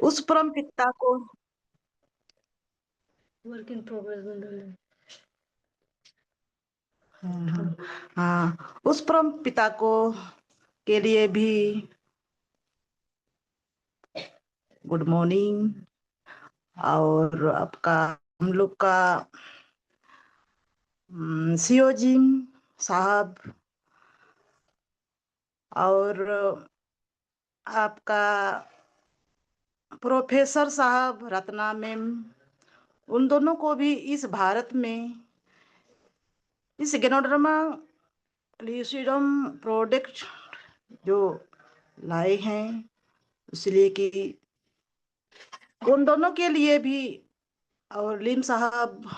उस परम पिता को वर्क इन प्रोग्रेस बन रहा है। हाँ, उस परम पिता को के लिए भी गुड मॉर्निंग। और आपका हम लोग का सीओ जी साहब और आपका प्रोफेसर साहब रत्ना मैम, उन दोनों को भी इस भारत में इस गैनोडर्मा ल्यूसिडम प्रोडक्ट जो लाए हैं, इसलिए कि उन दोनों के लिए भी और लीम साहब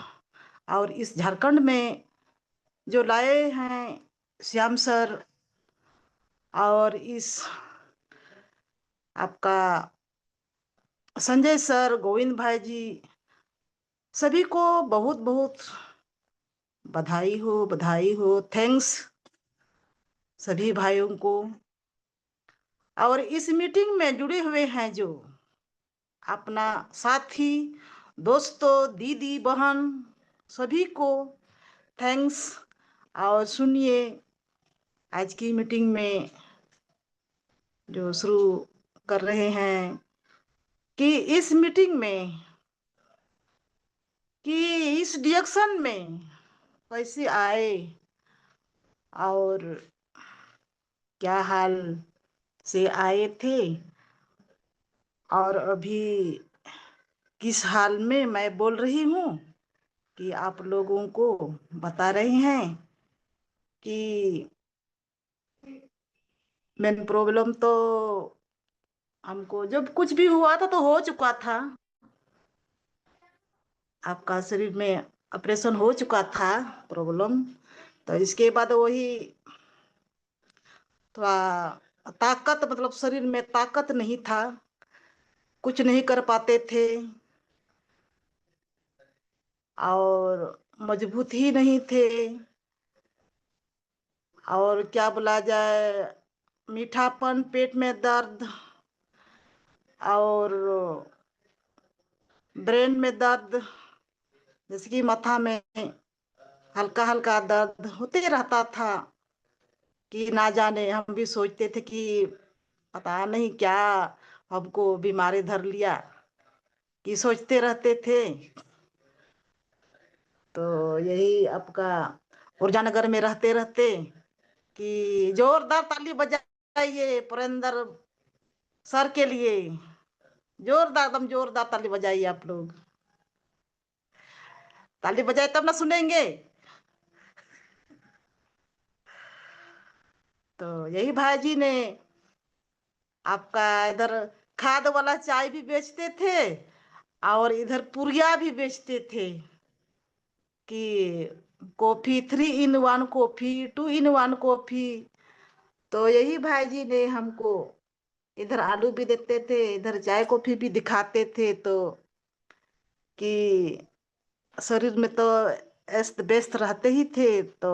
और इस झारखंड में जो लाए हैं श्याम सर और इस आपका संजय सर, गोविंद भाई जी, सभी को बहुत बहुत बधाई हो, थैंक्स सभी भाइयों को। और इस मीटिंग में जुड़े हुए हैं जो अपना साथी, दोस्तों, दीदी, बहन, सभी को थैंक्स। और सुनिए आज की मीटिंग में जो शुरू कर रहे हैं कि इस मीटिंग में कि इस डिएक्शन में कैसे आए और क्या हाल से आए थे और अभी किस हाल में मैं बोल रही हूँ कि आप लोगों को बता रहे हैं कि मेन प्रॉब्लम तो हमको जब कुछ भी हुआ था तो हो चुका था, आपका शरीर में ऑपरेशन हो चुका था प्रॉब्लम। तो इसके बाद वही थोड़ा ताकत, मतलब शरीर में ताकत नहीं था, कुछ नहीं कर पाते थे और मजबूत ही नहीं थे। और क्या बोला जाए, मीठापन, पेट में दर्द और ब्रेन में दर्द, जैसे कि माथा में हल्का हल्का दर्द होते रहता था कि ना जाने, हम भी सोचते थे कि पता नहीं क्या हमको बीमारी धर लिया, कि सोचते रहते थे। तो यही आपका ऊर्जानगर में रहते रहते कि जोरदार ताली बजाइए पुरेंद्र सर के लिए, जोरदार, एकदम जोरदार ताली बजाइए आप लोग, ताली बजाए तब ना सुनेंगे। तो यही भाई ने आपका इधर खाद वाला चाय भी बेचते थे और इधर पुरिया भी बेचते थे कि coffee 3 in 1 coffee, 2 in 1 coffee. तो यही भाई जी ने हमको इधर आलू भी देते थे, इधर चाय कॉफी भी दिखाते थे, तो कि शरीर में तो अस्त व्यस्त रहते ही थे। तो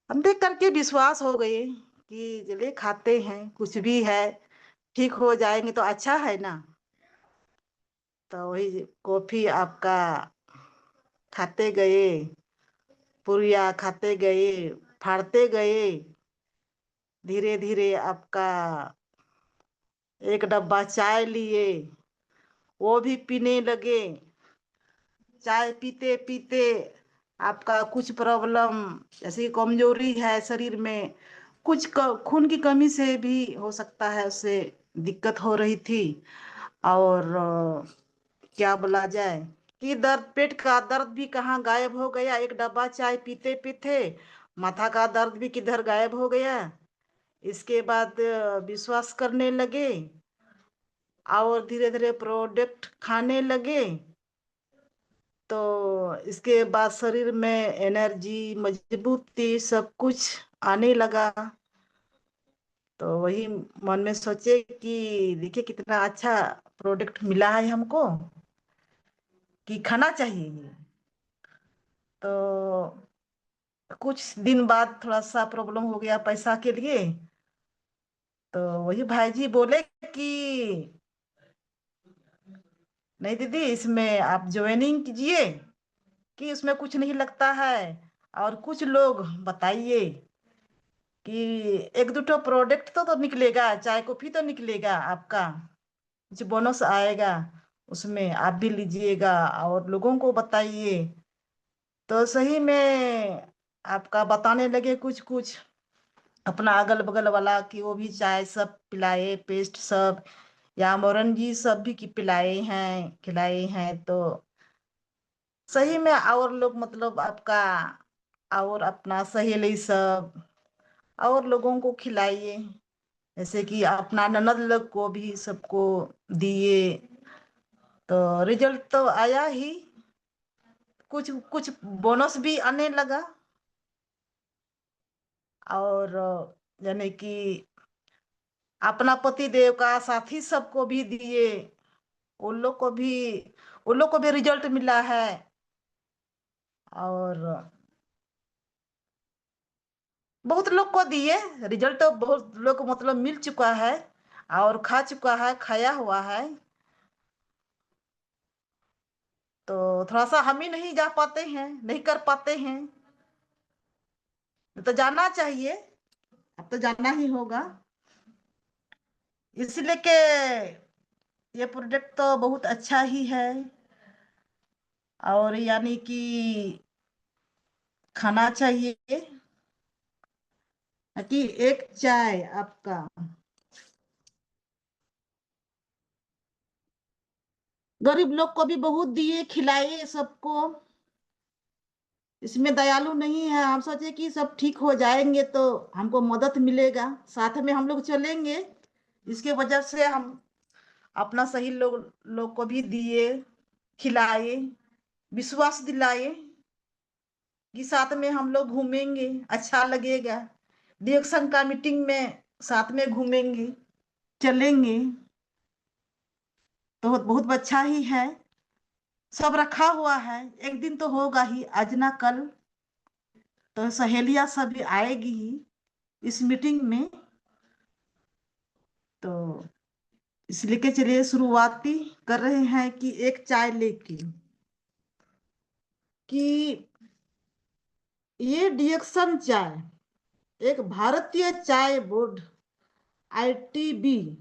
हम देख करके विश्वास हो गए कि चलिए खाते हैं, कुछ भी है, ठीक हो जाएंगे तो अच्छा है ना। तो वही कॉफी आपका खाते गए, पुरिया खाते गए, फाड़ते गए, धीरे धीरे आपका एक डब्बा चाय लिए, वो भी पीने लगे। चाय पीते पीते आपका कुछ प्रॉब्लम, जैसे कमजोरी है शरीर में, कुछ खून की कमी से भी हो सकता है, उससे दिक्कत हो रही थी। और क्या बोला जाए कि दर्द, पेट का दर्द भी कहाँ गायब हो गया, एक डब्बा चाय पीते पीते माथा का दर्द भी किधर गायब हो गया। इसके बाद विश्वास करने लगे और धीरे धीरे प्रोडक्ट खाने लगे। तो इसके बाद शरीर में एनर्जी, मजबूती, सब कुछ आने लगा। तो वही मन में सोचे कि देखिए कितना अच्छा प्रोडक्ट मिला है हमको, कि खाना चाहिए ये। तो कुछ दिन बाद थोड़ा सा प्रॉब्लम हो गया पैसा के लिए। तो वही भाई जी बोले कि नहीं दीदी, इसमें आप ज्वाइनिंग कीजिए कि उसमें कुछ नहीं लगता है। और कुछ लोग बताइए कि एक दो ठो प्रोडक्ट तो निकलेगा, चाय कॉफी तो निकलेगा आपका, कुछ बोनस आएगा, उसमें आप भी लीजिएगा और लोगों को बताइए। तो सही में आपका बताने लगे कुछ कुछ अपना अगल बगल वाला कि वो भी चाय सब पिलाए, पेस्ट सब या मोरन जी सब भी की पिलाए हैं, खिलाए हैं। तो सही में और लोग मतलब आपका और अपना सहेली सब और लोगों को खिलाइए, जैसे कि अपना ननद लोग को भी सबको दिए। तो रिजल्ट तो आया ही, कुछ कुछ बोनस भी आने लगा। और यानी कि अपना पति देव का साथी सबको भी दिए, उन लोग को भी उन लोग को भी रिजल्ट मिला है। और बहुत लोग को दिए रिजल्ट, तो बहुत लोग को मतलब मिल चुका है और खा चुका है, खाया हुआ है। तो थोड़ा सा हम ही नहीं जा पाते हैं, नहीं कर पाते हैं। तो जाना चाहिए, अब तो जाना ही होगा। इसलिए के ये प्रोडक्ट तो बहुत अच्छा ही है। और यानी कि खाना चाहिए कि एक चाय आपका गरीब लोग को भी बहुत दिए, खिलाए सबको। इसमें दयालु नहीं है, हम सोचे कि सब ठीक हो जाएंगे तो हमको मदद मिलेगा, साथ में हम लोग चलेंगे। इसके वजह से हम अपना सही लोग लोग को भी दिए, खिलाए, विश्वास दिलाए कि साथ में हम लोग घूमेंगे, अच्छा लगेगा। डिएक्शन का मीटिंग में साथ में घूमेंगे, चलेंगे। तो बहुत अच्छा ही है। सब रखा हुआ है, एक दिन तो होगा ही, आज ना कल। तो सहेलियां सभी आएगी ही इस मीटिंग में। तो इसलिए के चलिए शुरुआती कर रहे हैं कि एक चाय लेके कि ये डिएक्शन चाय एक भारतीय चाय बोर्ड आईटीबी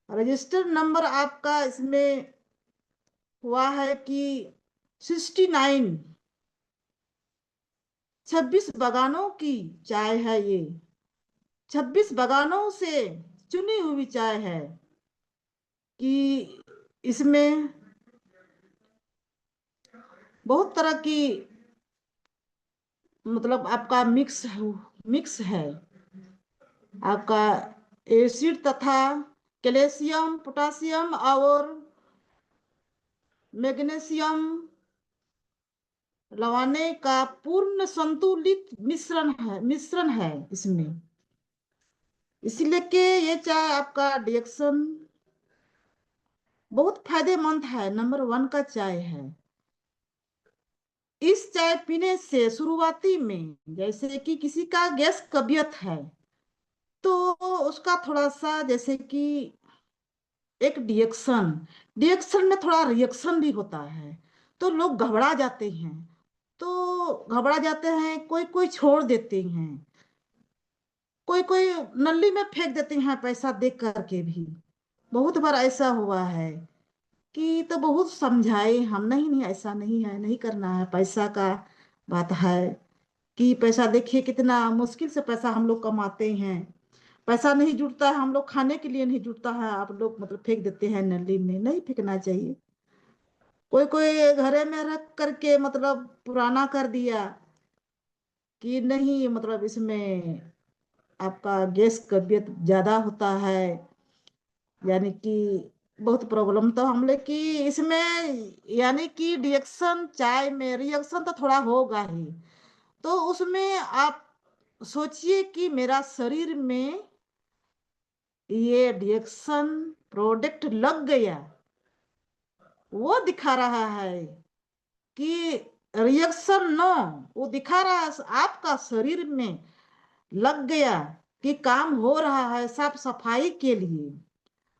रजिस्टर्ड नंबर आपका इसमें हुआ है कि 69, 26 बागानों की चाय है ये। 26 बागानों से चुनी हुई चाय है कि इसमें बहुत तरह की मतलब आपका मिक्स है आपका एसिड तथा कैल्शियम, पोटासियम और मैग्नीशियम लवाने का पूर्ण संतुलित मिश्रण है इसमें। इसलिए कि ये चाय आपका डिएक्शन बहुत फायदेमंद है, नंबर 1 का चाय है। इस चाय पीने से शुरुआती में जैसे कि किसी का गैस कबियत है तो उसका थोड़ा सा जैसे कि एक डिएक्शन डिएक्शन में थोड़ा रिएक्शन भी होता है, तो लोग घबरा जाते हैं। कोई कोई छोड़ देते हैं, कोई कोई नली में फेंक देते हैं पैसा देख करके भी। बहुत बार ऐसा हुआ है कि तो बहुत समझाए हम, नहीं नहीं ऐसा नहीं है, नहीं करना है, पैसा का बात है कि पैसा देखिए कितना मुश्किल से पैसा हम लोग कमाते हैं। पैसा नहीं जुटता है, हम लोग खाने के लिए नहीं जुटता है, आप लोग मतलब फेंक देते हैं नली में, नहीं फेंकना चाहिए। कोई कोई घरे में रख करके मतलब पुराना कर दिया कि नहीं मतलब इसमें आपका गैस कबियत ज्यादा होता है, यानी कि बहुत प्रॉब्लम तो हम लोग की इसमें। यानी कि रिएक्शन चाय में रिएक्शन तो थोड़ा होगा ही। तो उसमें आप सोचिए कि मेरा शरीर में ये रिएक्शन प्रोडक्ट लग गया, वो दिखा रहा है कि रिएक्शन नो, वो दिखा रहा है आपका शरीर में लग गया कि काम हो रहा है साफ सफाई के लिए।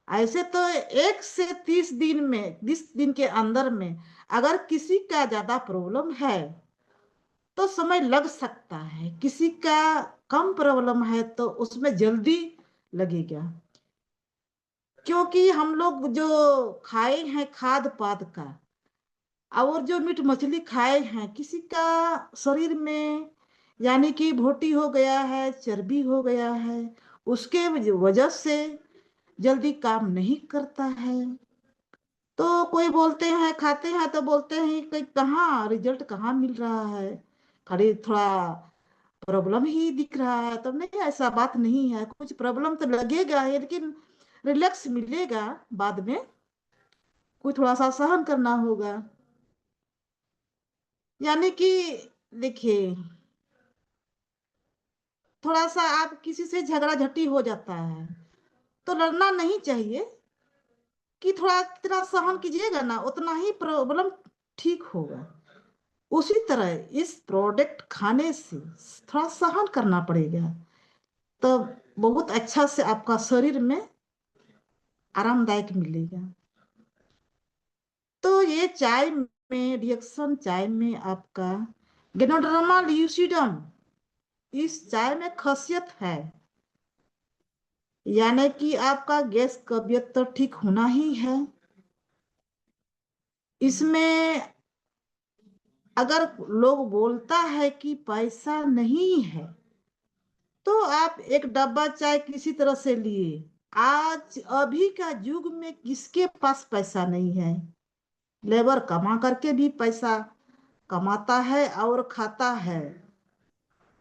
ऐसे तो 1 से 30 दिन में, 20 दिन के अंदर में अगर किसी का ज्यादा प्रॉब्लम है तो समय लग सकता है, किसी का कम प्रॉब्लम है तो उसमें जल्दी लगेगा। क्योंकि हम लोग जो खाए हैं खाद पाद का और जो मीट मछली खाए हैं, किसी का शरीर में यानी कि भोटी हो गया है, चर्बी हो गया है, उसके वजह से जल्दी काम नहीं करता है। तो कोई बोलते हैं, खाते हैं तो बोलते हैं कि कहाँ रिजल्ट कहाँ मिल रहा है, खाली थोड़ा प्रॉब्लम ही दिख रहा है। तो नहीं, ऐसा बात नहीं है, कुछ प्रॉब्लम तो लगेगा ही, लेकिन रिलैक्स मिलेगा बाद में। कोई थोड़ा सा सहन करना होगा। यानी कि देखिए, थोड़ा सा आप किसी से झगड़ा झटी हो जाता है तो लड़ना नहीं चाहिए, कि थोड़ा जितना सहन कीजिएगा ना उतना ही प्रॉब्लम ठीक होगा। उसी तरह इस प्रोडक्ट खाने से थोड़ा सहन करना पड़ेगा, तो बहुत अच्छा से आपका शरीर में आरामदायक मिलेगा। तो ये चाय में रिएक्शन, चाय में आपका गेनोड्रोमा ल्यूसिडम, इस चाय में खासियत है, यानी कि आपका गैस कबियत तो ठीक होना ही है। इसमें अगर लोग बोलता है कि पैसा नहीं है तो आप एक डब्बा चाय किसी तरह से लिए। आज अभी का युग में किसके पास पैसा नहीं है? लेबर कमा करके भी पैसा कमाता है और खाता है।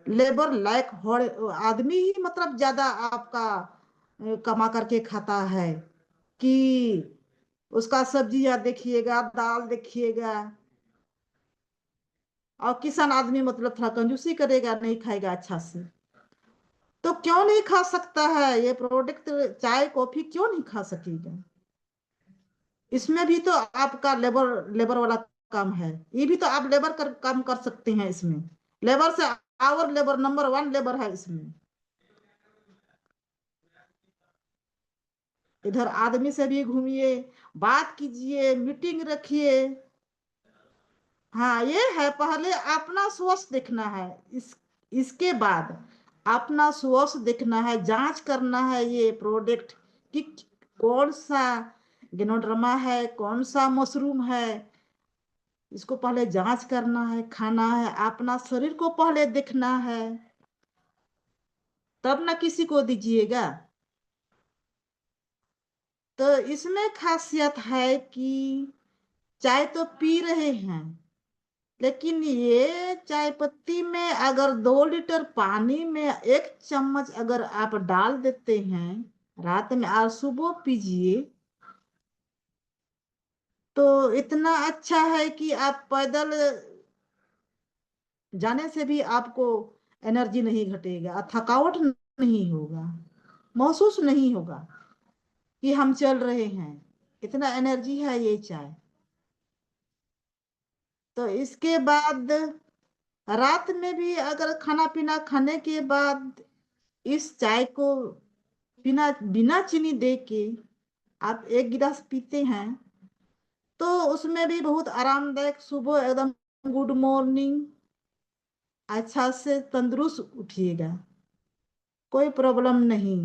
लेबर लायक हो आदमी ही मतलब ज्यादा आपका कमा करके खाता है, कि उसका सब्जियां देखिएगा, दाल देखिएगा। और किसान आदमी मतलब थोड़ा कंजूसी करेगा, नहीं खाएगा अच्छा से। तो क्यों नहीं खा सकता है ये प्रोडक्ट? चाय कॉफी क्यों नहीं खा सकेगा? इसमें भी तो आपका लेबर लेबर वाला काम है। ये भी तो आप लेबर काम कर सकते हैं इसमें। लेबर से आवर लेबर नंबर 1 लेबर है इसमें। इधर आदमी से भी घूमिए, बात कीजिए, मीटिंग रखिए। हाँ, ये है, पहले अपना स्वास्थ्य देखना है। इसके बाद अपना स्वास्थ्य देखना है, जांच करना है ये प्रोडक्ट कि कौन सा गेनोड्रमा है, कौन सा मशरूम है। इसको पहले जांच करना है, खाना है, अपना शरीर को पहले देखना है, तब ना किसी को दीजिएगा। तो इसमें खासियत है कि चाय तो पी रहे हैं, लेकिन ये चाय पत्ती में अगर 2 लीटर पानी में 1 चम्मच अगर आप डाल देते हैं रात में और सुबह पीजिए, तो इतना अच्छा है कि आप पैदल जाने से भी आपको एनर्जी नहीं घटेगा, थकावट नहीं होगा, महसूस नहीं होगा कि हम चल रहे हैं। इतना एनर्जी है ये चाय। तो इसके बाद रात में भी अगर खाना पीना खाने के बाद इस चाय को बिना बिना चीनी दे के आप 1 गिलास पीते हैं, तो उसमें भी बहुत आरामदायक, सुबह एकदम गुड मॉर्निंग, अच्छा से तंदुरुस्त उठिएगा, कोई प्रॉब्लम नहीं।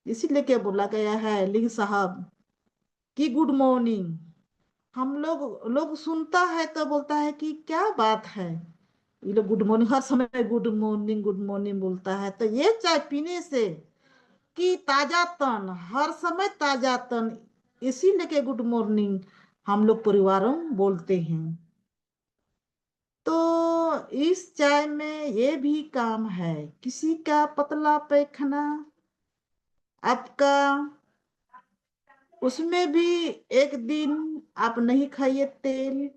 इसीलिए क्या बोला गया है लिंग साहब की गुड मॉर्निंग। हम लोग सुनता है तो बोलता है कि क्या बात है, ये लोग गुड मॉर्निंग हर समय गुड मॉर्निंग बोलता है। तो ये चाय पीने से कि ताजा तन, हर समय ताजा तन, इसी लेके गुड मॉर्निंग हम लोग परिवारों बोलते हैं। तो इस चाय में ये भी काम है, किसी का पतला पैखाना आपका, उसमें भी एक दिन आप नहीं खाइए तेल,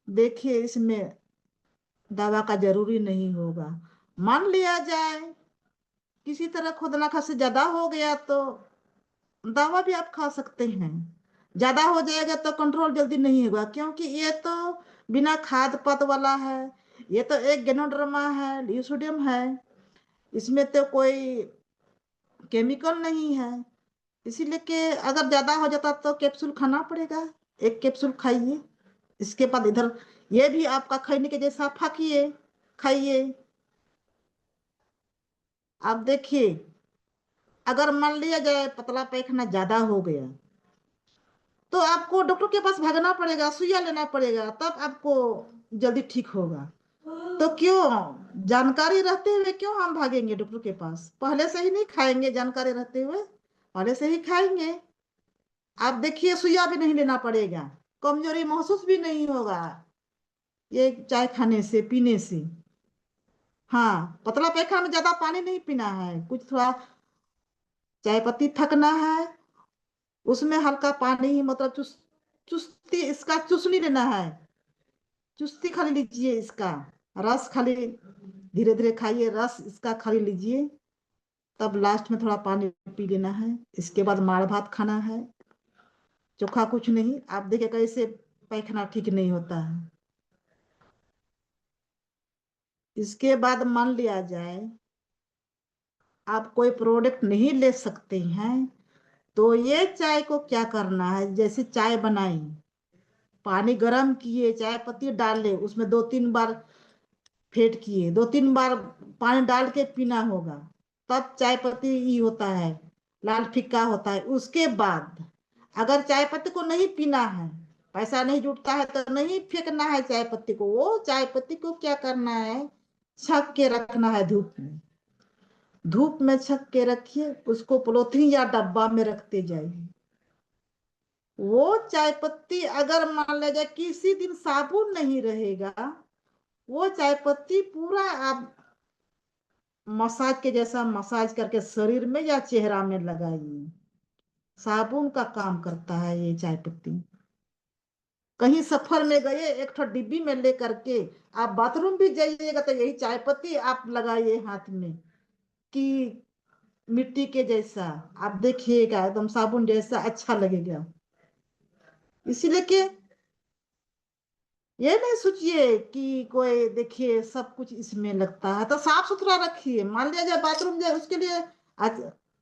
देखिए इसमें दवा का जरूरी नहीं होगा। मान लिया जाए किसी तरह खुदला खांसी ज्यादा हो गया तो दवा भी आप खा सकते हैं। ज्यादा हो जाएगा तो कंट्रोल जल्दी नहीं होगा, क्योंकि ये तो बिना खाद पात वाला है। ये तो एक गेनोड्रमा है, ल्यूसोडियम है, इसमें तो कोई केमिकल नहीं है। इसीलिए कि अगर ज्यादा हो जाता तो कैप्सूल खाना पड़ेगा, एक कैप्सूल खाइए। इसके बाद इधर ये भी आपका खैनी के जैसा फाकिए, खाइए। आप देखिए, अगर मान लिया जाए पतला पैखाना ज्यादा हो गया तो आपको डॉक्टर के पास भागना पड़ेगा, सुइया लेना पड़ेगा, तब आपको जल्दी ठीक होगा। तो क्यों जानकारी रहते हुए क्यों हम भागेंगे डॉक्टर के पास? पहले से ही नहीं खाएंगे जानकारी रहते हुए, पहले से ही खाएंगे। आप देखिए, सुइया भी नहीं लेना पड़ेगा, कमजोरी महसूस भी नहीं होगा ये चाय खाने से, पीने से। हाँ, पतला पैखाना में ज्यादा पानी नहीं पीना है, कुछ थोड़ा चाय पत्ती फकना है, उसमें हल्का पानी ही, मतलब चुस्ती इसका चुसनी लेना है, चुस्ती खाली लीजिए इसका, रस खाली धीरे धीरे खाइए, रस इसका खाली लीजिए। तब लास्ट में थोड़ा पानी पी लेना है। इसके बाद माड़ भात खाना है, चोखा कुछ नहीं। आप देखिए कैसे पैखाना ठीक नहीं होता है। इसके बाद मान लिया जाए आप कोई प्रोडक्ट नहीं ले सकते हैं, तो ये चाय को क्या करना है, जैसे चाय बनाई, पानी गर्म किए, चाय पत्ती डाले, उसमें 2-3 बार फेंट किए, 2-3 बार पानी डाल के पीना होगा, तब चाय पत्ती ही होता है, लाल फिक्का होता है। उसके बाद अगर चाय पत्ती को नहीं पीना है, पैसा नहीं जुटता है, तो नहीं फेंकना है चाय पत्ती को, वो चाय पत्ती को क्या करना है, छक के रखना है धूप में। धूप में छक के रखिए, उसको पॉलीथीन या डब्बा में रखते जाइए। वो चाय पत्ती अगर मान लिया जाए किसी दिन साबुन नहीं रहेगा, वो चाय पत्ती पूरा आप मसाज के जैसा मसाज करके शरीर में या चेहरा में लगाइए। साबुन का काम करता है ये चाय पत्ती। कहीं सफर में गए, एक ठो डिब्बी में ले करके आप बाथरूम भी जाइएगा तो यही चाय पत्ती आप लगाइए हाथ में, कि मिट्टी के जैसा, आप देखिएगा एकदम साबुन जैसा अच्छा लगेगा। इसीलिए कि ये नहीं सोचिए कि कोई देखिए सब कुछ इसमें लगता है, तो साफ सुथरा रखिए। मान लिया जाए बाथरूम जाए, उसके लिए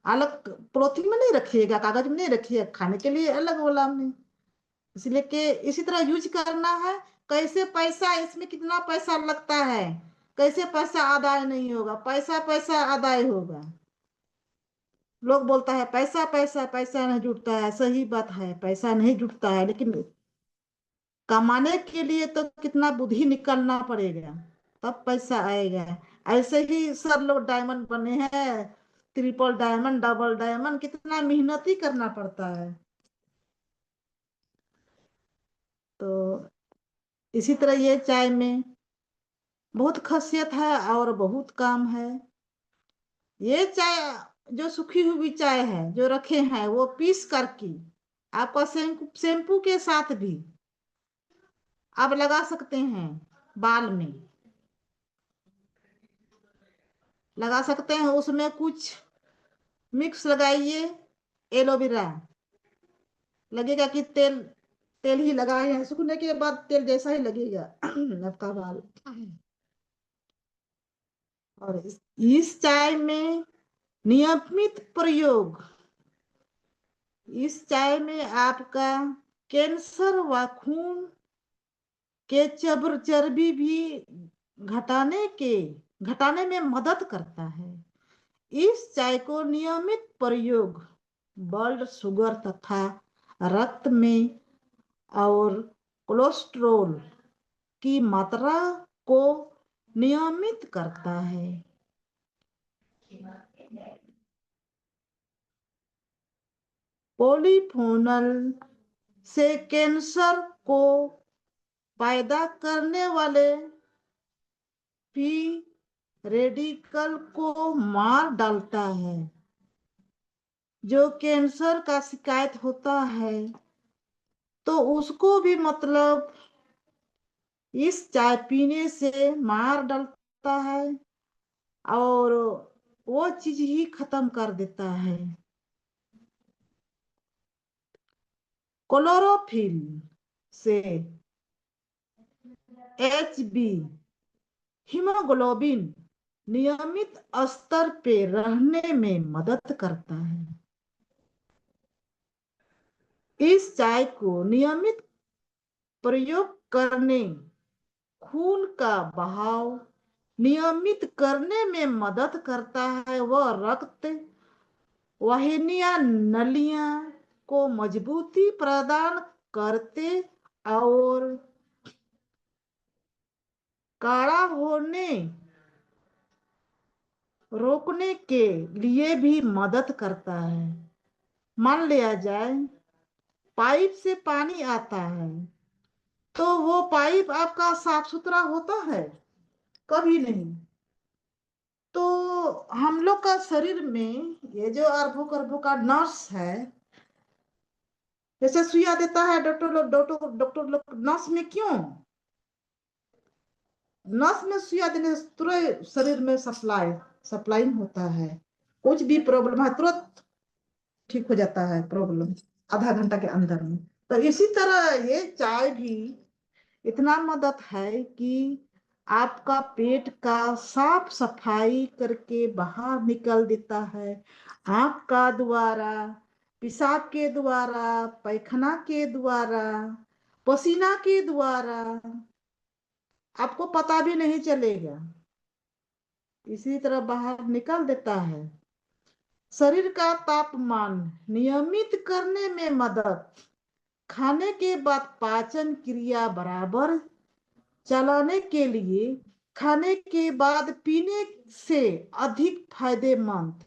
अलग पॉलिथीन में नहीं रखिएगा, कागज में नहीं रखिएगा, खाने के लिए अलग वाला में। इसलिए कि इसी तरह यूज करना है। कैसे पैसा, इसमें कितना पैसा लगता है, कैसे पैसा आदाय नहीं होगा, पैसा पैसा आदाय होगा। लोग बोलता है पैसा पैसा पैसा नहीं जुटता है, सही बात है, पैसा नहीं जुटता है, लेकिन कमाने के लिए तो कितना बुद्धि निकालना पड़ेगा, तब पैसा आएगा। ऐसे ही सब लोग डायमंड बने हैं, ट्रिपल डायमंड, डबल डायमंड, कितना मेहनत ही करना पड़ता है। तो इसी तरह ये चाय में बहुत खासियत है और बहुत काम है। ये चाय जो सूखी हुई चाय है जो रखे हैं, वो पीस करके आपका शैम्पू के साथ भी आप लगा सकते हैं, बाल में लगा सकते हैं। उसमें कुछ मिक्स लगाइए, एलोवेरा, लगेगा कि तेल तेल ही लगाए हैं, सूखने के बाद तेल जैसा ही लगेगा आपका बाल। और इस चाय में नियमित प्रयोग, इस चाय में आपका कैंसर व खून के चर्बी भी घटाने में मदद करता है। इस चाय को नियमित प्रयोग ब्लड शुगर तथा रक्त में और कोलेस्ट्रॉल की मात्रा को नियमित करता है। पॉलीफेनॉल से कैंसर को पैदा करने वाले फ्री रेडिकल को मार डालता है। जो कैंसर का शिकायत होता है तो उसको भी, मतलब इस चाय पीने से मार डालता है और वो चीज ही खत्म कर देता है। क्लोरोफिल से एचबी, हीमोग्लोबिन नियमित स्तर पे रहने में मदद करता है। इस चाय को नियमित प्रयोग करने खून का बहाव नियमित करने में मदद करता है। वह रक्त वाहिनियां नलियां को मजबूती प्रदान करते और काढ़ा होने रोकने के लिए भी मदद करता है। मान लिया जाए पाइप से पानी आता है तो वो पाइप आपका साफ सुथरा होता है? कभी नहीं। तो हम लोग का शरीर में ये जो अरबों अरबों का नर्स है, जैसे सुइया देता है डॉक्टर लोग, डॉक्टर लोग नस में क्यों? नस में सुइया देने से तुरंत शरीर में सप्लाइंग होता है। कुछ भी प्रॉब्लम है तुरंत ठीक हो जाता है प्रॉब्लम, आधा घंटा के अंदर में। तो इसी तरह ये चाय भी इतना मदद है कि आपका पेट का साफ सफाई करके बाहर निकल देता है। आंख का द्वारा, पेशाब के द्वारा, पैखाना के द्वारा, पसीना के द्वारा आपको पता भी नहीं चलेगा, इसी तरह बाहर निकल देता है। शरीर का तापमान नियमित करने में मदद, खाने के बाद पाचन क्रिया बराबर चलाने के लिए खाने के बाद पीने से अधिक फायदेमंद।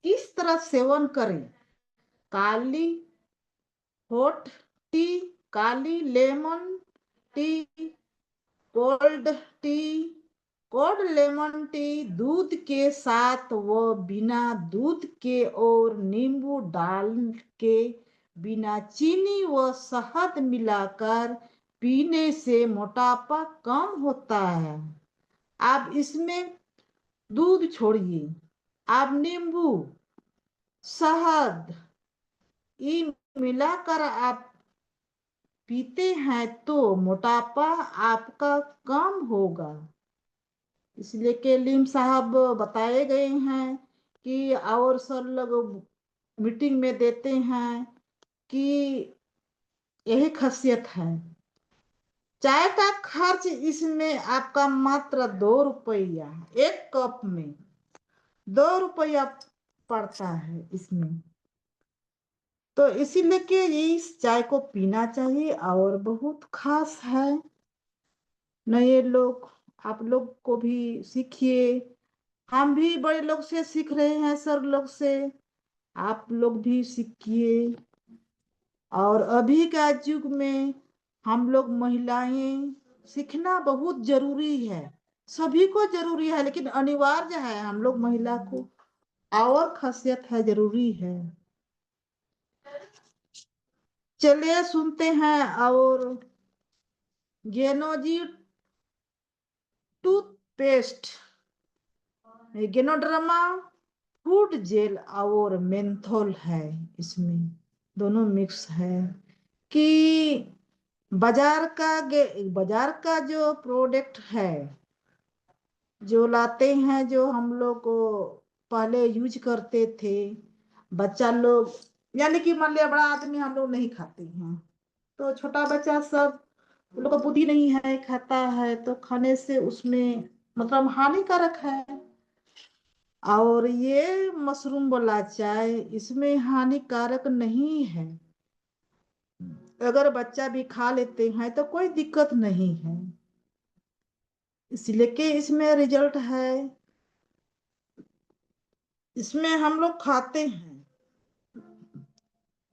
किस तरह सेवन करें? काली हॉट टी, काली lemon tea, cold tea, cold lemon tea दूध के साथ व बिना दूध के और नींबू डाल के, बिना चीनी व शहद मिलाकर पीने से मोटापा कम होता है। आप इसमें दूध छोड़िए, आप नींबू, शहद ये मिलाकर आप पीते हैं तो मोटापा आपका कम होगा। इसलिए के लीम साहब बताए गए हैं कि और सर लोग मीटिंग में देते हैं कि यही खासियत है। चाय का खर्च इसमें आपका मात्र 2 रुपया, एक कप में 2 रुपया पड़ता है इसमें। तो इसीलिए कि इस चाय को पीना चाहिए और बहुत खास है। नए लोग, आप लोग को भी सीखिए, हम भी बड़े लोग से सीख रहे हैं, सर लोग से, आप लोग भी सीखिए। और अभी का युग में हम लोग महिलाएं सीखना बहुत जरूरी है। सभी को जरूरी है लेकिन अनिवार्य है हम लोग महिला को, और खासियत है, जरूरी है। चलिए सुनते हैं। और गेनोजी टूथपेस्ट, गेनोड्रामा फूड जेल और मेंथोल है, इसमें दोनों मिक्स है। कि बाजार का जो प्रोडक्ट है, जो लाते हैं, जो हम लोग को पहले यूज करते थे बच्चा लोग, यानी कि मान लिया बड़ा आदमी हम लोग नहीं खाते हैं, तो छोटा बच्चा सब उन लोग को बुद्धि नहीं है, खाता है तो खाने से उसमें मतलब हानिकारक है। और ये मशरूम वाला चाय इसमें हानिकारक नहीं है, अगर बच्चा भी खा लेते हैं तो कोई दिक्कत नहीं है। इसलिए कि इसमें रिजल्ट है, इसमें हम लोग खाते हैं।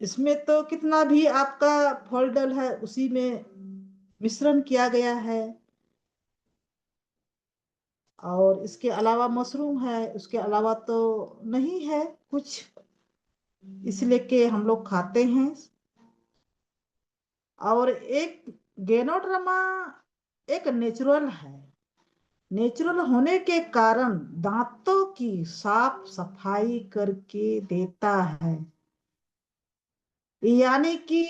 इसमें तो कितना भी आपका फल डल है उसी में मिश्रण किया गया है। और इसके अलावा मशरूम है, उसके अलावा तो नहीं है कुछ, इसलिए कि हम लोग खाते हैं। और एक गेनोड्रामा एक नेचुरल है, नेचुरल होने के कारण दांतों की साफ सफाई करके देता है। यानी कि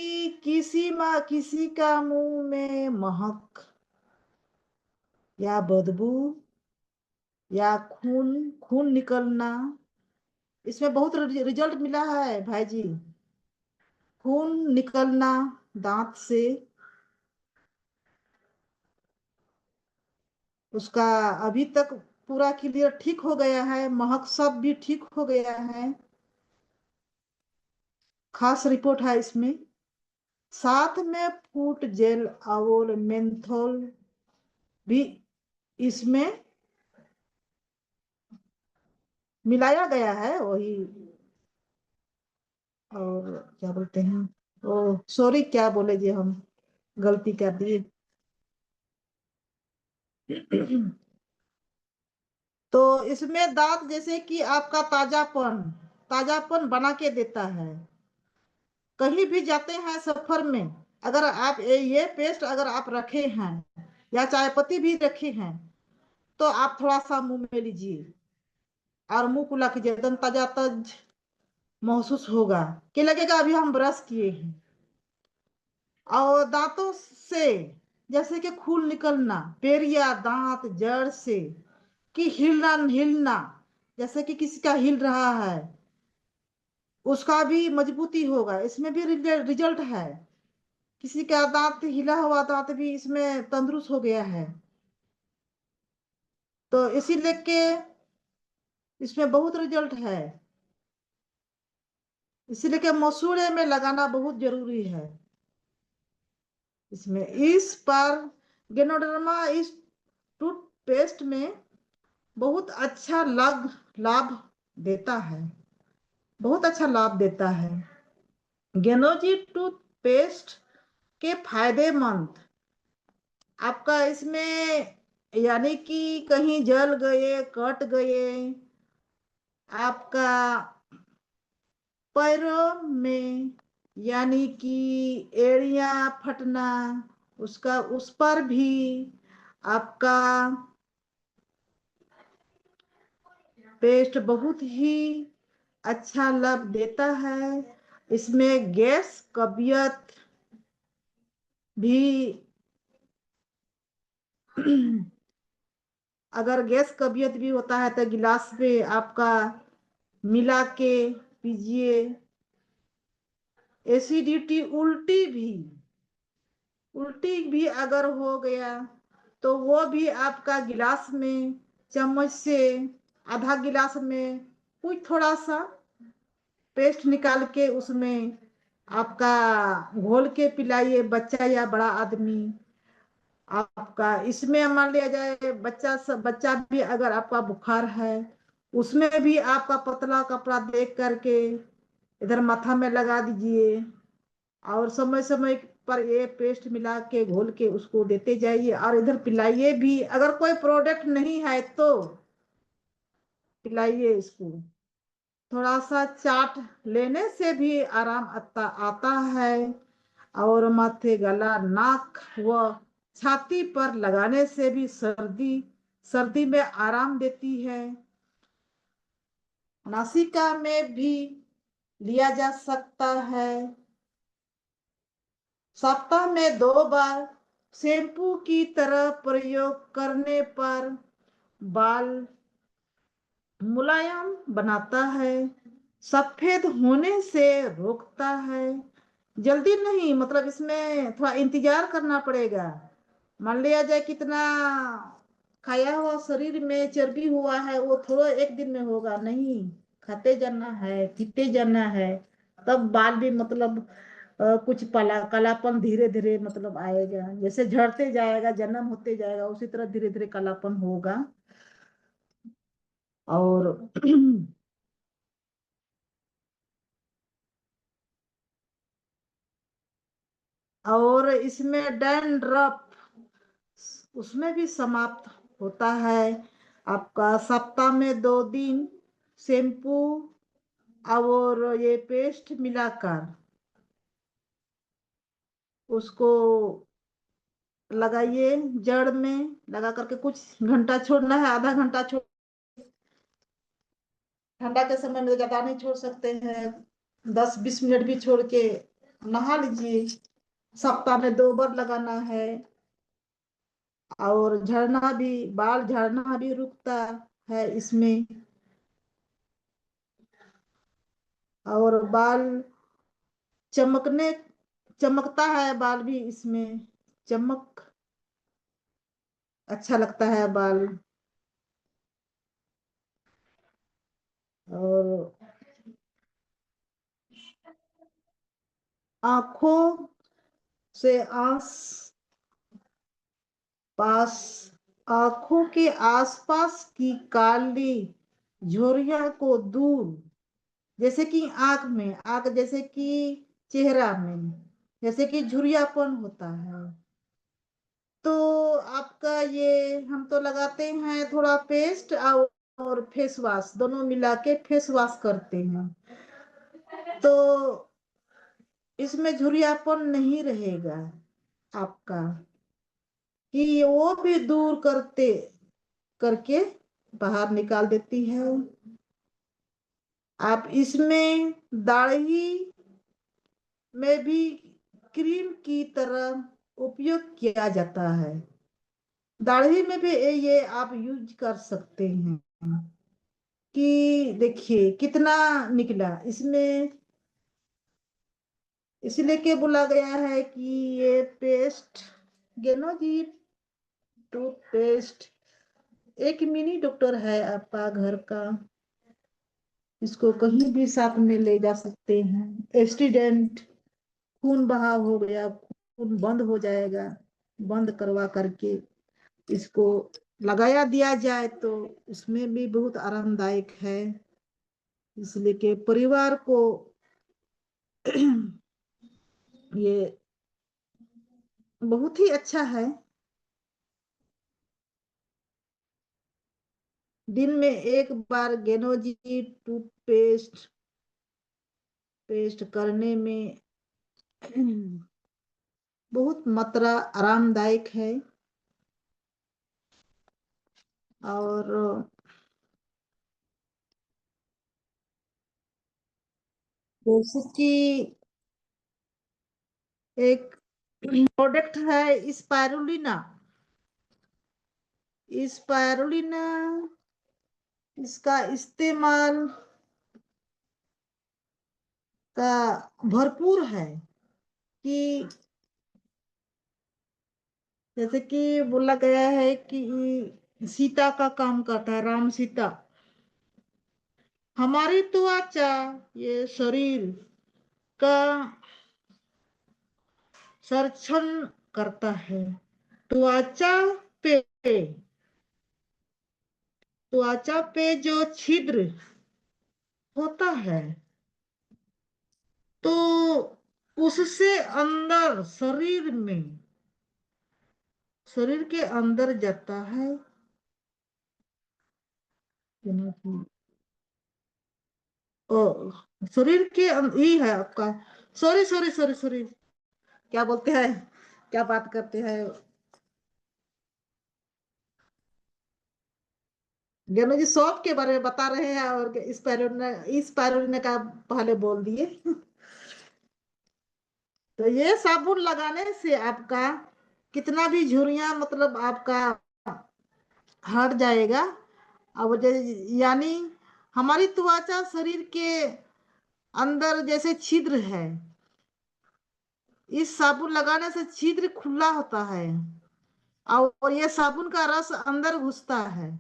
किसी का मुंह में महक या बदबू या खून खून निकलना, इसमें बहुत रिजल्ट मिला है भाई जी। खून निकलना दांत से, उसका अभी तक पूरा क्लियर ठीक हो गया है, महक सब भी ठीक हो गया है, खास रिपोर्ट है इसमें। साथ में फूट जेल और मेंथोल भी इसमें मिलाया गया है, वही। और क्या बोलते हैं, ओ सॉरी, क्या बोले जी, हम गलती कर दिए। तो इसमें दांत जैसे कि आपका ताजापन ताजापन बना के देता है। कहीं भी जाते हैं सफर में, अगर आप ये पेस्ट अगर आप रखे हैं या चाय पत्ती भी रखे हैं, तो आप थोड़ा सा मुंह में लीजिए और मुंह कुला कीजिए, एकदम ताजा तज महसूस होगा, कि लगेगा अभी हम ब्रश किए हैं। और दांतों से जैसे कि खून निकलना, पेरिया दांत जड़ से कि हिलना हिलना, जैसे कि किसी का हिल रहा है, उसका भी मजबूती होगा, इसमें भी रिजल्ट है। किसी का दांत हिला हुआ दांत भी इसमें तंदुरुस्त हो गया है। तो इसीलिए के इसमें बहुत रिजल्ट है, इसीलिए के मसूड़े में लगाना बहुत जरूरी है। इसमें इस पर गेनोडर्मा इस टूथपेस्ट में बहुत अच्छा लाभ देता है, बहुत अच्छा लाभ देता है। गेनोजी टूथपेस्ट के फायदेमंद, आपका इसमें यानी कि कहीं जल गए कट गए, आपका पैरों में यानी कि एड़ियां फटना, उसका उस पर भी आपका पेस्ट बहुत ही अच्छा लाभ देता है। इसमें गैस कबियत भी अगर गैस कबियत भी होता है तो गिलास में आपका मिला के पीजिए। एसिडिटी उल्टी भी अगर हो गया तो वो भी आपका गिलास में चम्मच से आधा गिलास में कुछ थोड़ा सा पेस्ट निकाल के उसमें आपका घोल के पिलाइए, बच्चा या बड़ा आदमी। आपका इसमें मान लिया जाए बच्चा भी अगर आपका बुखार है, उसमें भी आपका पतला कपड़ा देख करके इधर माथा में लगा दीजिए, और समय समय पर ये पेस्ट मिला के घोल के उसको देते जाइए, और इधर पिलाइए भी। अगर कोई प्रोडक्ट नहीं है तो पिलाइए इसको। थोड़ा सा चाट लेने से भी आराम आता है, और माथे गला नाक व छाती पर लगाने से भी सर्दी सर्दी में आराम देती है। नासिका में भी लिया जा सकता है। सप्ताह में 2 बार शैम्पू की तरह प्रयोग करने पर बाल मुलायम बनाता है, सफेद होने से रोकता है। जल्दी नहीं, मतलब इसमें थोड़ा इंतजार करना पड़ेगा। मान लिया जाए कितना खाया हुआ शरीर में चर्बी हुआ है, वो थोड़ा एक दिन में होगा नहीं, खाते जाना है पीते जाना है, तब बाल भी मतलब कुछ कालापन धीरे धीरे मतलब आएगा, जैसे झड़ते जाएगा जन्म होते जाएगा उसी तरह धीरे धीरे कालापन होगा। और और इसमें डैंड्रफ उसमें भी समाप्त होता है। आपका सप्ताह में 2 दिन शैम्पू और ये पेस्ट मिलाकर उसको लगाइए, जड़ में लगा करके कुछ घंटा छोड़ना है, आधा घंटा छोड़, ठंडा के समय में ज्यादा नहीं छोड़ सकते हैं, 10-20 मिनट भी छोड़ के नहा लीजिए। सप्ताह में 2 बार लगाना है, और झड़ना भी, बाल झड़ना भी रुकता है इसमें। और बाल चमकने चमकता है बाल भी इसमें, चमक अच्छा लगता है बाल। और आंखों से आस पास आंखों के आसपास की काली झुर्रियों को दूर, जैसे कि आंख में, आंख जैसे कि चेहरा में जैसे कि झुर्रियापन होता है। तो आपका ये हम तो लगाते हैं थोड़ा पेस्ट और फेस वॉश दोनों मिला के फेस वॉश करते हैं, तो इसमें झुर्रियापन नहीं रहेगा आपका, कि वो भी दूर करते करके बाहर निकाल देती है। आप इसमें दाढ़ी में भी क्रीम की तरह उपयोग किया जाता है। दाढ़ी में भी ये आप यूज कर सकते हैं। कि देखिए कितना निकला इसमें, इसलिए के बोला गया है कि ये पेस्ट गेनोजी टूथपेस्ट एक मिनी डॉक्टर है आपका घर का। इसको कहीं भी साथ में ले जा सकते हैं। एक्सीडेंट, खून बहाव हो गया, खून बंद हो जाएगा, बंद करवा करके इसको लगाया दिया जाए तो उसमें भी बहुत आरामदायक है। इसलिए कि परिवार को ये बहुत ही अच्छा है। दिन में एक बार गेनोजी टूथपेस्ट पेस्ट करने में बहुत मात्रा आरामदायक है। और जैसे कि एक प्रोडक्ट है स्पायरुलिना, स्पायरुलिना इसका इस्तेमाल का भरपूर है। कि जैसे कि बोला गया है कि सीता का काम करता है, राम सीता। हमारी त्वचा ये शरीर का संरक्षण करता है। त्वचा पे त्वचा पे जो छिद्र होता है तो उससे अंदर शरीर के अंदर जाता है। ओ, शरीर के ये है आपका, सॉरी सॉरी सॉरी सॉरी, क्या बोलते हैं, क्या बात करते हैं, ज्ञानू जी सौंफ के बारे में बता रहे हैं और इस पैरोने का पहले बोल दिए। तो ये साबुन लगाने से आपका कितना भी झुर्रियां मतलब आपका हट जाएगा। अब यानी हमारी त्वचा शरीर के अंदर जैसे छिद्र है, इस साबुन लगाने से छिद्र खुला होता है और ये साबुन का रस अंदर घुसता है,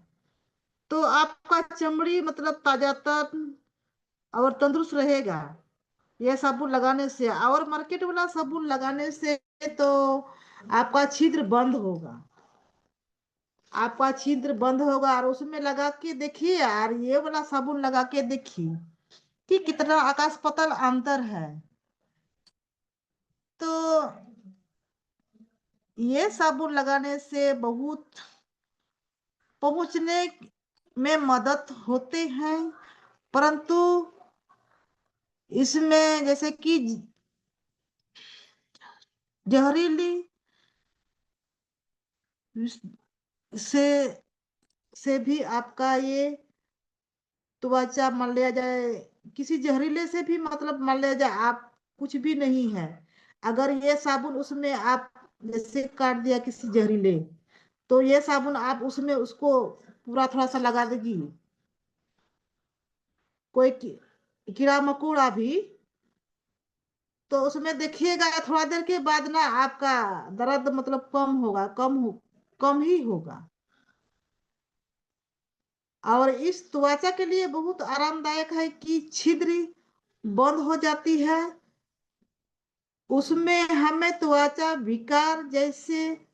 तो आपका चमड़ी मतलब ताजातन और तंदुरुस्त रहेगा। यह साबुन लगाने से और मार्केट वाला साबुन लगाने से तो आपका छिद्र बंद होगा, आपका छिद्र बंद होगा। और उसमें लगा के देखिए और ये वाला साबुन लगा के देखिए कि कितना आकाश पतल अंतर है। तो ये साबुन लगाने से बहुत पहुंचने में मदद होते हैं, परंतु इसमें जैसे कि जहरीली से से भी आपका ये त्वचा मान लिया जाए, किसी जहरीले से भी मतलब मान लिया जाए आप कुछ भी नहीं है। अगर ये साबुन उसमें आप जैसे काट दिया किसी जहरीले, तो ये साबुन आप उसमें उसको पूरा थोड़ा सा लगा देगी, कोई कीड़ा मकोड़ा भी तो उसमें देखिएगा थोड़ा देर के बाद ना आपका दर्द मतलब कम होगा, कम ही होगा। और इस त्वचा के लिए बहुत आरामदायक है कि छिद्र बंद हो जाती है। उसमें हमें त्वचा विकार जैसे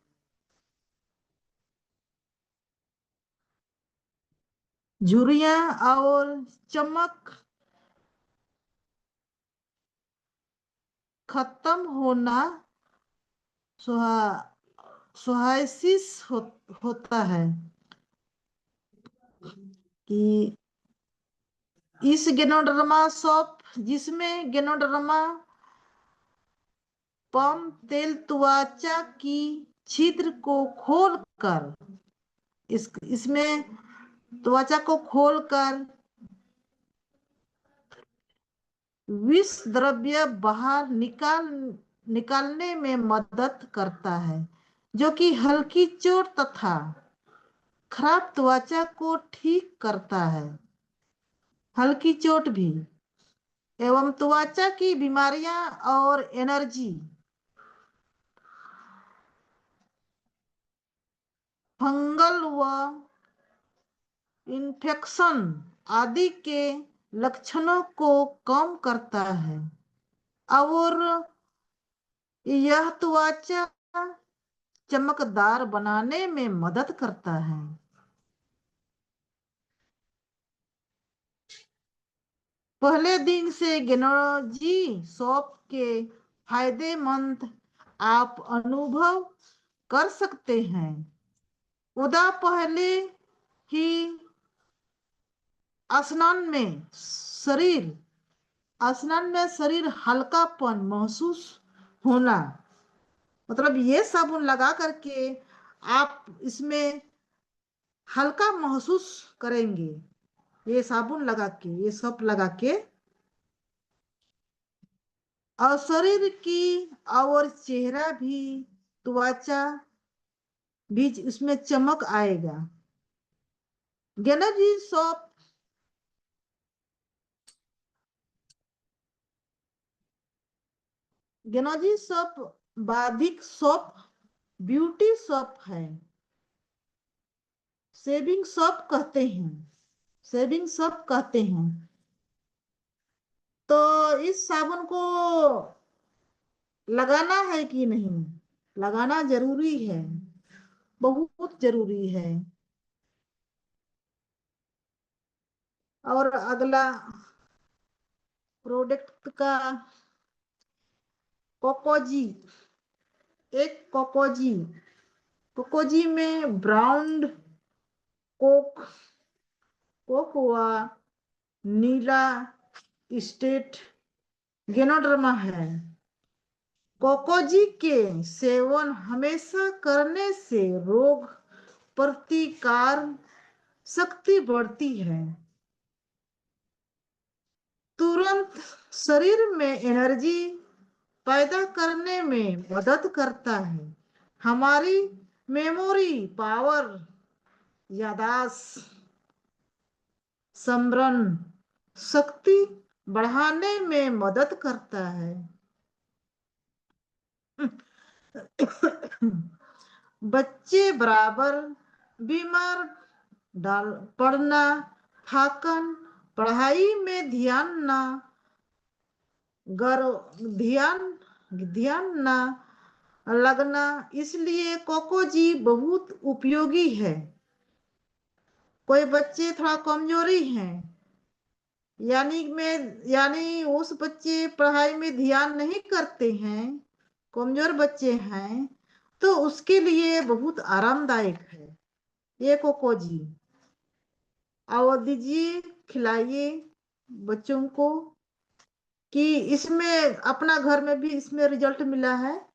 झुर्रियां और चमक खत्म होना, सोहाइसिस होता है कि इस गेनोडर्मा सोप, जिसमें गेनोडर्मा पम तेल त्वचा की छिद्र को खोलकर इसमें त्वचा को खोलकर विष द्रव्य बाहर निकालने में मदद करता है, जो कि हल्की चोट तथा खराब त्वचा को ठीक करता है। हल्की चोट भी एवं त्वचा की बीमारियां और एलर्जी, फंगल व इन्फेक्शन आदि के लक्षणों को कम करता है और यह त्वचा चमकदार बनाने में मदद करता है। पहले दिन से गेनोजी सोप के फायदेमंद आप अनुभव कर सकते हैं। उदा पहले ही स्नान में शरीर हल्कापन महसूस होना, मतलब ये साबुन लगा करके आप इसमें हल्का महसूस करेंगे। ये साबुन लगा के, ये सब लगा के, और शरीर की और चेहरा भी, त्वचा भी इसमें चमक आएगा। गेनोजी सोप गेनोजी सोप बाधिक सोप ब्यूटी सोप है, सेविंग सोप कहते हैं, सेविंग सोप कहते हैं। तो इस साबुन को लगाना है कि नहीं, लगाना जरूरी है, बहुत जरूरी है। और अगला प्रोडक्ट का कोकोजी, एक कोकोजी में ब्राउन कोक कोकोआ नीला स्टेट गेनोडर्मा है। कोकोजी के सेवन हमेशा करने से रोग प्रतिकार शक्ति बढ़ती है, तुरंत शरीर में एनर्जी पैदा करने में मदद करता है, हमारी मेमोरी पावर, यादाश्त, स्मरण शक्ति बढ़ाने में मदद करता है। बच्चे बराबर बीमार डाल पड़ना, थकान, पढ़ाई में ध्यान ध्यान ना लगना, इसलिए कोकोजी बहुत उपयोगी है। कोई बच्चे थोड़ा कमजोरी हैं, यानी उस बच्चे पढ़ाई में ध्यान नहीं करते हैं, कमजोर बच्चे हैं, तो उसके लिए बहुत आरामदायक है ये कोकोजी। और दीजिए, खिलाइए बच्चों को, कि इसमें अपना घर में भी इसमें रिजल्ट मिला है,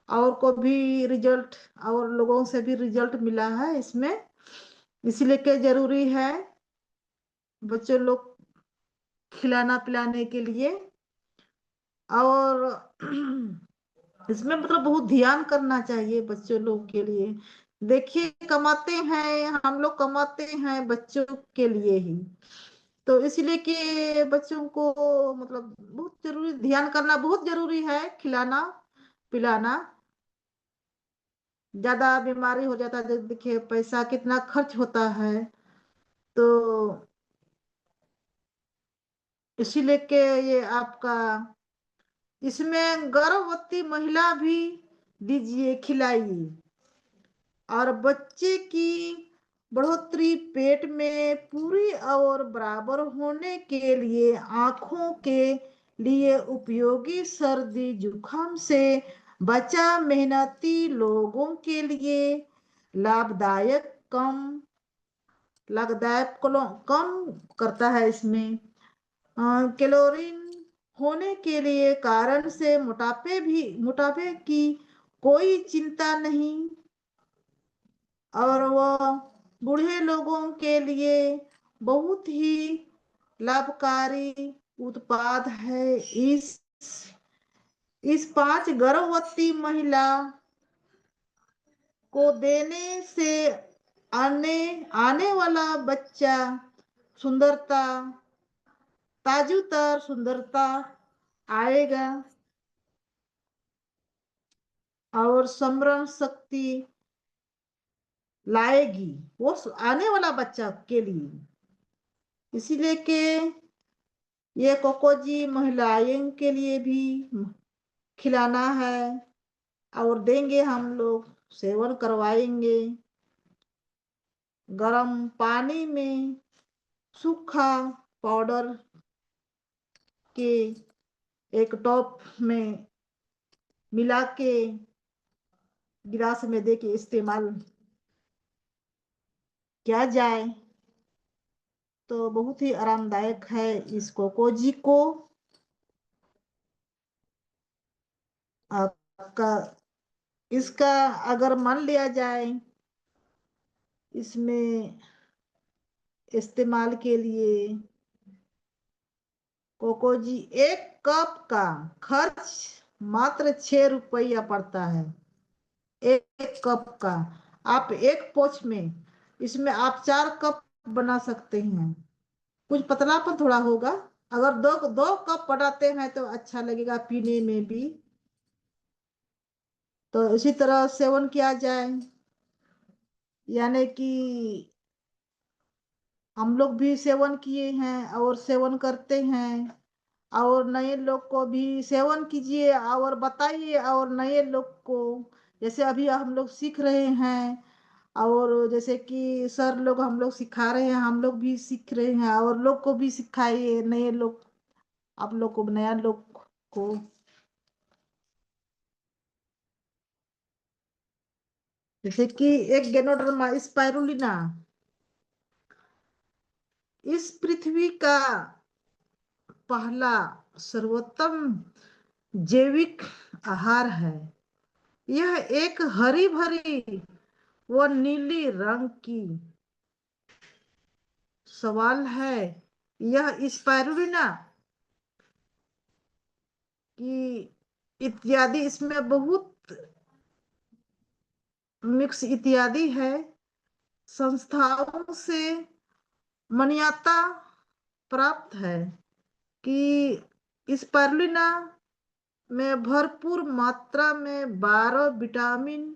और को भी रिजल्ट, और लोगों से भी रिजल्ट मिला है इसमें, इसलिए के जरूरी है बच्चों लोग खिलाना पिलाने के लिए। और इसमें मतलब बहुत ध्यान करना चाहिए बच्चों लोग के लिए। देखिए, कमाते हैं हम लोग, कमाते हैं बच्चों के लिए ही, तो इसलिए कि बच्चों को मतलब बहुत जरूरी, ध्यान करना बहुत जरूरी है, खिलाना पिलाना। ज्यादा बीमारी हो जाता है, देखिए पैसा कितना खर्च होता है। तो इसीलिए के ये आपका, इसमें गर्भवती महिला भी दीजिए, खिलाइए। और बच्चे की बढ़ोतरी पेट में पूरी और बराबर होने के लिए, आंखों के लिए उपयोगी, सर्दी जुकाम से बचा मेहनती लोगों के लिए लाभदायक, कम करता है इसमें। कैलोरीन होने के लिए कारण से मोटापे की कोई चिंता नहीं। और वह बूढ़े लोगों के लिए बहुत ही लाभकारी उत्पाद है। इस 5 गर्भवती महिला को देने से आने आने वाला बच्चा सुंदरता, ताजुतर सुंदरता आएगा, और स्मरण शक्ति लाएगी वो आने वाला बच्चा के लिए। इसीलिए कि ये कोकोजी महिलाएं के लिए भी खिलाना है, और देंगे हम लोग, सेवन करवाएंगे। गर्म पानी में सूखा पाउडर के एक टॉप में मिला के गिलास में दे के इस्तेमाल किया जाए तो बहुत ही आरामदायक है इस कोकोजी को। आपका इसका अगर मान लिया जाए, इसमें इस्तेमाल के लिए कोकोजी 1 कप का खर्च मात्र 6 रुपया पड़ता है। 1 कप का, आप एक पोच में, इसमें आप 4 कप बना सकते हैं। कुछ पतलापन थोड़ा होगा, अगर दो दो कप बनाते हैं तो अच्छा लगेगा पीने में भी। तो इसी तरह सेवन किया जाए, यानी कि हम लोग भी सेवन किए हैं और सेवन करते हैं, और नए लोग को भी सेवन कीजिए और बताइए और नए लोग को। जैसे अभी हम लोग सीख रहे हैं, और जैसे कि सर लोग हम लोग सिखा रहे हैं, हम लोग भी सीख रहे हैं, और लोग को भी सिखाइए, नए लोग, आप लोग को, नया लोग को। जैसे कि एक गेनोडर्मा स्पाइरुलिना इस पृथ्वी का पहला सर्वोत्तम जैविक आहार है। यह एक हरी भरी व नीली रंग की सवाल है। यह स्पाइरुलिना की इत्यादि, इसमें बहुत मिक्स इत्यादि है, संस्थाओं से मान्यता प्राप्त है कि स्पाइरुलिना में भरपूर मात्रा में 12 विटामिन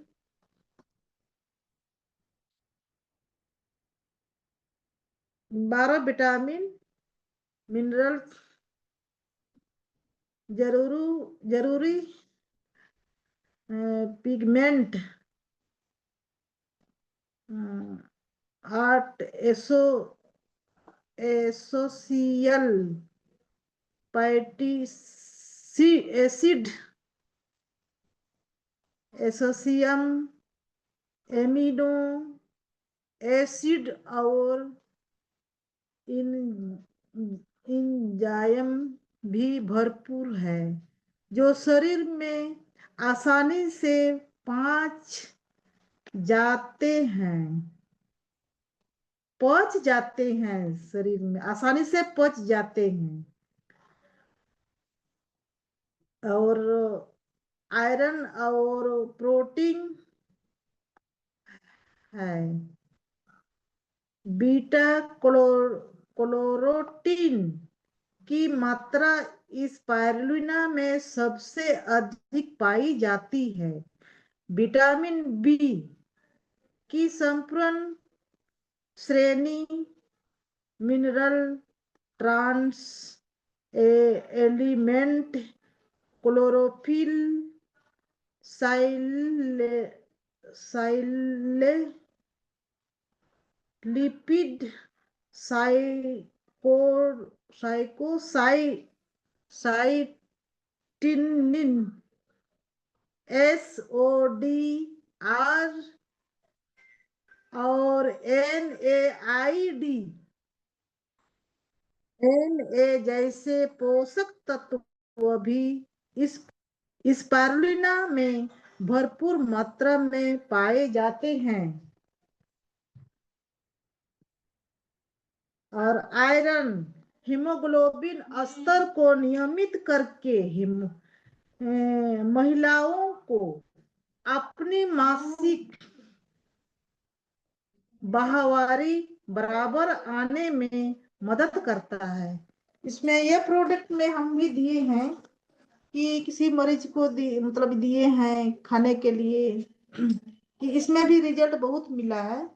मिनरल्स जरूरी pigment, 8 essential fatty acid, essential amino acid, और इन इंजाइम भी भरपूर है, जो शरीर में आसानी से पच जाते हैं, शरीर में आसानी से पच जाते हैं। और आयरन और प्रोटीन है, बीटा क्लोरोटिन की मात्रा स्पाइरुलिना में सबसे अधिक पाई जाती है। विटामिन बी की संपूर्ण श्रेणी मिनरल ट्रांस एलिमेंट क्लोरोफिल साइले साइले लिपिड साइको साइटिनिन SODR और Na जैसे पोषक तत्व भी इस स्पारुलिना में भरपूर मात्रा में पाए जाते हैं। और आयरन हीमोग्लोबिन स्तर को नियमित करके महिलाओं को अपनी मासिक बाहवारी बराबर आने में मदद करता है। इसमें यह प्रोडक्ट में हम भी दिए हैं कि किसी मरीज को मतलब दिए हैं खाने के लिए कि इसमें भी रिजल्ट बहुत मिला है।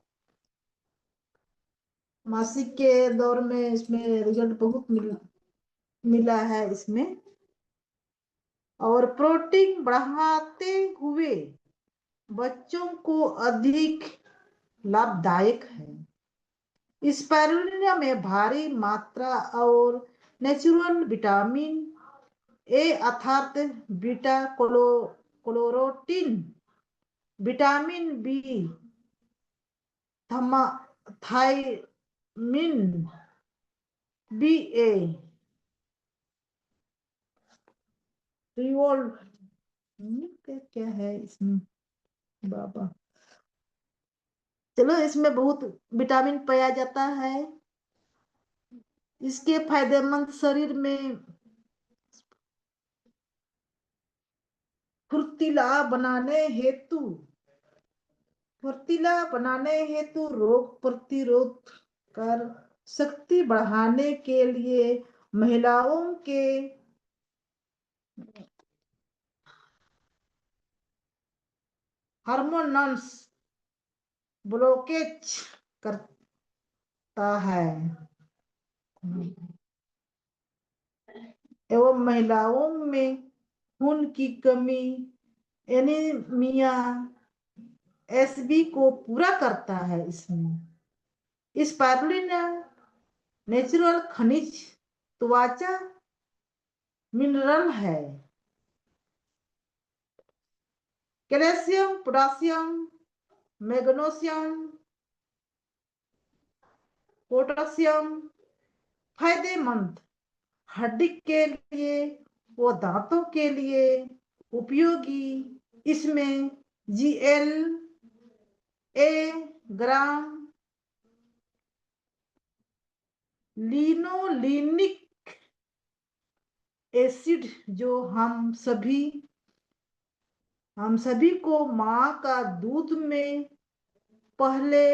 मासिक के दौर में इसमें रिजल्ट बहुत मिला है इसमें। और प्रोटीन बढ़ाते हुए बच्चों को अधिक लाभदायक है। स्पारुलिना में भारी मात्रा और नेचुरल विटामिन ए अर्थात beta carotene, vitamin B, thiamine B A, रिवोल्व क्या है इसमें बाबा, चलो इसमें बहुत विटामिन पाया जाता है। इसके फायदेमंद शरीर में फुर्तीला बनाने हेतु रोग प्रतिरोधक शक्ति बढ़ाने के लिए महिलाओं के हार्मोन्स ब्लॉकेज करता है एवं महिलाओं में खून की कमी एनीमिया SB को पूरा करता है। इसमें स्पारुलिना नेचुरल खनिज त्वचा मिनरल है। कैल्शियम, पोटेशियम, मैग्नीशियम, पोटेशियम फायदेमंद हड्डी के लिए व दांतों के लिए उपयोगी। इसमें GLA ग्राम लिनोलिनिक एसिड जो हम सभी को माँ का दूध में पहले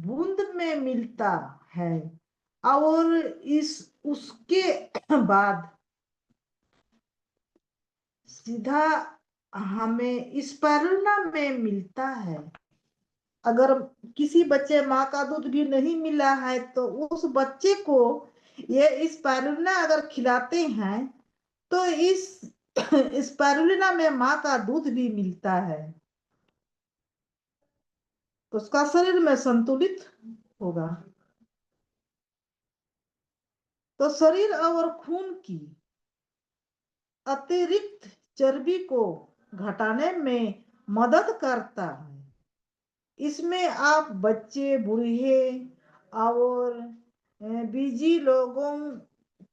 बूंद में मिलता है और उसके बाद सीधा हमें स्पारुलिना में मिलता है। अगर किसी बच्चे माँ का दूध भी नहीं मिला है तो उस बच्चे को ये स्पारुलिना अगर खिलाते हैं तो इस स्पारुलिना में माँ का दूध भी मिलता है तो उसका शरीर में संतुलित होगा। तो शरीर और खून की अतिरिक्त चर्बी को घटाने में मदद करता है। इसमें आप बच्चे, बूढ़े और बीजी लोगों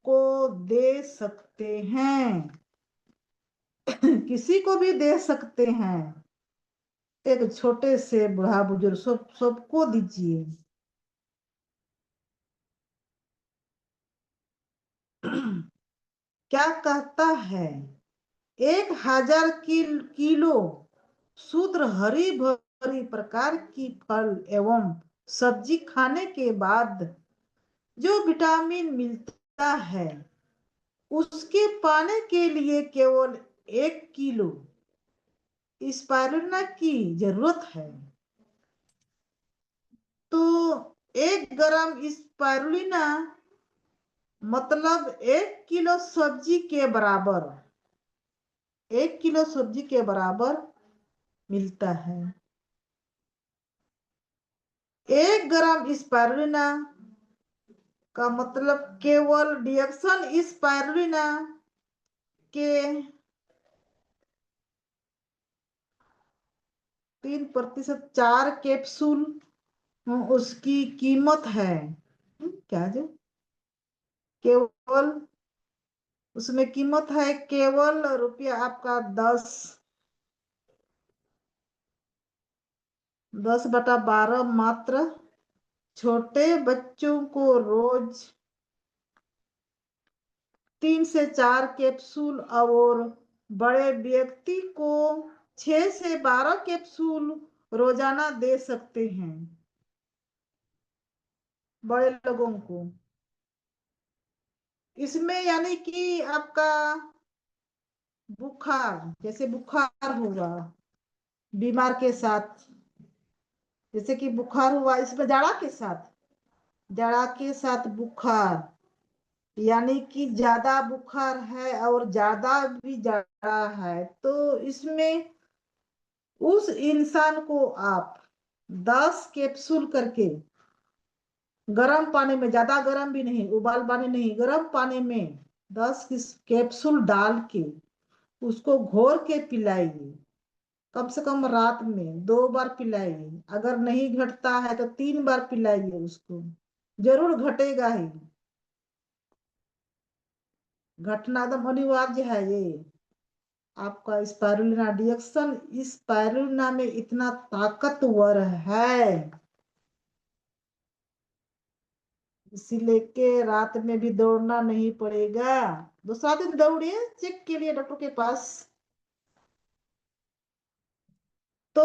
को दे सकते हैं किसी को भी दे सकते हैं। एक छोटे से बूढ़ा बुजुर्ग सबको दीजिए। क्या कहता है 1000 किलो शुद्ध हरी भरी प्रकार की फल एवं सब्जी खाने के बाद जो विटामिन मिलता है उसके पाने के लिए केवल 1 किलो स्पाइरुलिना की जरूरत है। तो 1 ग्राम स्पाइरुलिना मतलब 1 किलो सब्जी के बराबर, 1 किलो सब्जी के बराबर मिलता है। 1 ग्राम स्पाइरुलिना का मतलब केवल डिएक्सन स्पाइरुलिना के 3% 4 कैप्सूल उसकी कीमत है। क्या जो केवल उसमें कीमत है केवल रुपया आपका 10/12 मात्र। छोटे बच्चों को रोज 3 से 4 कैप्सूल और बड़े व्यक्ति को 6 से 12 कैप्सूल रोजाना दे सकते हैं। बड़े लोगों को इसमें यानी कि आपका बुखार, जैसे बुखार हुआ बीमार के साथ, जैसे कि बुखार हुआ इसमें जाड़ा के साथ बुखार, यानी कि ज्यादा बुखार है और ज्यादा भी जाड़ा है, तो इसमें उस इंसान को आप 10 कैप्सूल करके गर्म पानी में, ज्यादा गर्म भी नहीं, उबाल पानी नहीं, गर्म पानी में 10 कैप्सूल डाल के उसको घोर के पिलाइए। कम से कम रात में 2 बार पिलाइए। अगर नहीं घटता है तो 3 बार पिलाइए उसको, जरूर घटेगा ही। घटना एकदम अनिवार्य है ये। आपका स्पाइरुलिना डिएक्शन स्पाइरुलिना में इतना ताकतवर है, इसीलिए के रात में भी दौड़ना नहीं पड़ेगा। दूसरा दिन दौड़िए चेक के लिए डॉक्टर के पास। तो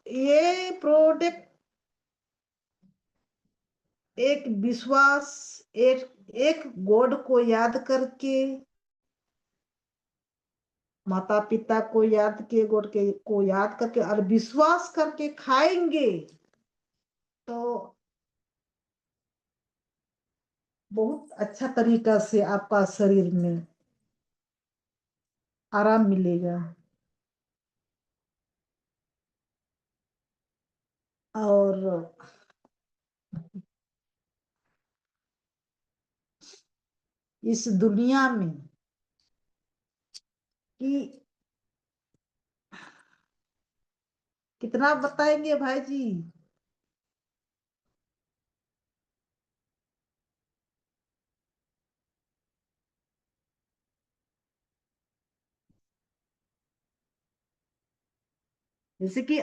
ये प्रोडक्ट एक विश्वास, एक गॉड को याद करके, माता पिता को याद के, गॉड के को याद करके और विश्वास करके खाएंगे तो बहुत अच्छा तरीका से आपका शरीर में आराम मिलेगा। और इस दुनिया में कि कितना बताएंगे भाई जी। जैसे कि